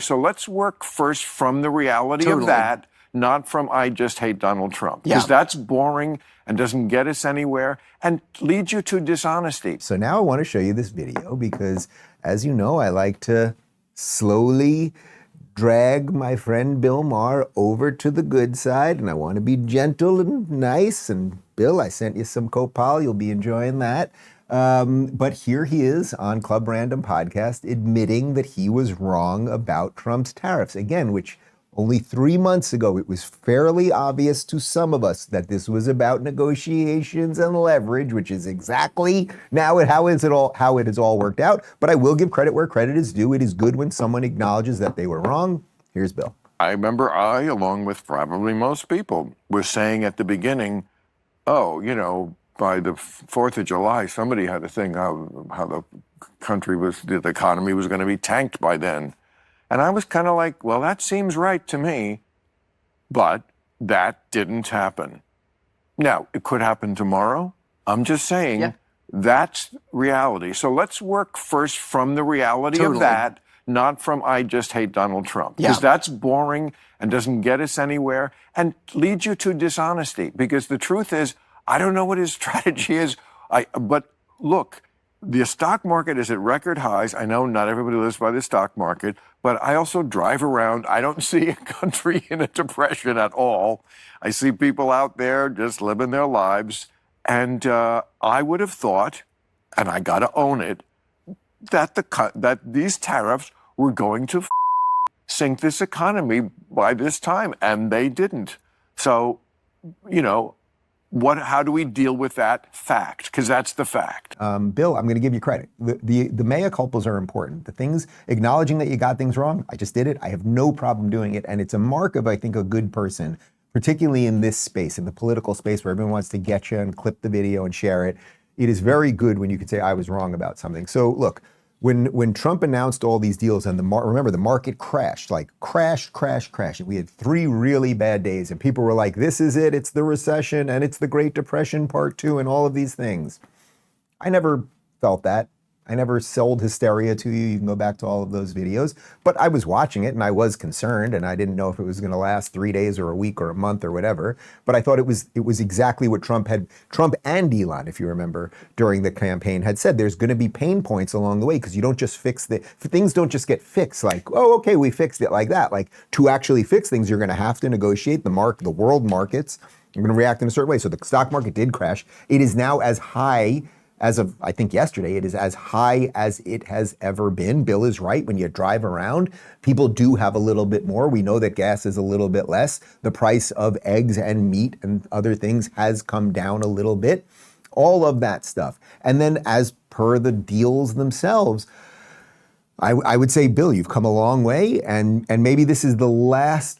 So let's work first from the reality of that, not from I just hate Donald Trump. Because that's boring and doesn't get us anywhere and leads you to dishonesty. So now I want to show you this video because, as you know, I like to slowly drag my friend Bill Maher over to the good side, and I want to be gentle and nice. And Bill, I sent you some Copal. You'll be enjoying that. But here he is on Club Random Podcast admitting that he was wrong about Trump's tariffs. Again, which only 3 months ago, it was fairly obvious to some of us that this was about negotiations and leverage, which is exactly now how it has all worked out. But I will give credit where credit is due. It is good when someone acknowledges that they were wrong. Here's Bill. I remember along with probably most people, was saying at the beginning, oh, you know, by the 4th of July, somebody had a thing how the country was, the economy was going to be tanked by then. And I was kind of like, well, that seems right to me, but that didn't happen. Now, it could happen tomorrow. I'm just saying that's reality. So let's work first from the reality of that, not from I just hate Donald Trump. Because that's boring and doesn't get us anywhere and leads you to dishonesty. Because the truth is, I don't know what his strategy is. But look, the stock market is at record highs. I know not everybody lives by the stock market, but I also drive around. I don't see a country in a depression at all. I see people out there just living their lives. And I would have thought, and I got to own it, that these tariffs were going to sink this economy by this time, and they didn't. So, you know, how do we deal with that fact? Because that's the fact. Bill, I'm going to give you credit. The mea culpas are important. The things, acknowledging that you got things wrong, I just did it. I have no problem doing it. And it's a mark of, I think, a good person, particularly in this space, in the political space where everyone wants to get you and clip the video and share it. It is very good when you can say, I was wrong about something. So look, when Trump announced all these deals and remember the market crashed, like crashed. We had 3 really bad days and people were like, this is it, it's the recession and it's the Great Depression Part 2 and all of these things. I never felt that. I never sold hysteria to you. You can go back to all of those videos. But I was watching it and I was concerned and I didn't know if it was going to last 3 days or a week or a month or whatever. But I thought it was exactly what Trump and Elon, if you remember, during the campaign had said. There's going to be pain points along the way because you don't just things don't just get fixed like, oh, okay, we fixed it like that. Like to actually fix things, you're going to have to negotiate the world markets. You're going to react in a certain way. So the stock market did crash. It is now as high as of, I think yesterday, it is as high as it has ever been. Bill is right. When you drive around, people do have a little bit more. We know that gas is a little bit less. The price of eggs and meat and other things has come down a little bit. All of that stuff. And then as per the deals themselves, I would say, Bill, you've come a long way, and maybe this is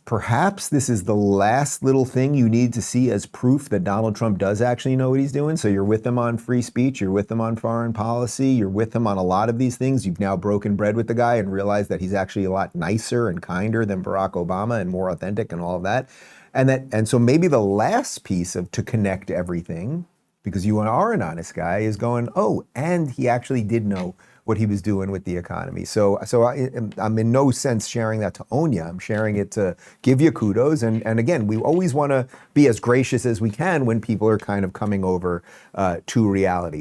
perhaps this is the last little thing you need to see as proof that Donald Trump does actually know what he's doing. So you're with him on free speech, you're with him on foreign policy, you're with him on a lot of these things. You've now broken bread with the guy and realized that he's actually a lot nicer and kinder than Barack Obama and more authentic and all of that. And so maybe the last piece to connect everything, because you are an honest guy, is going, oh, and he actually did know what he was doing with the economy. So I'm in no sense sharing that to own you. I'm sharing it to give you kudos. And again, we always want to be as gracious as we can when people are kind of coming over to reality.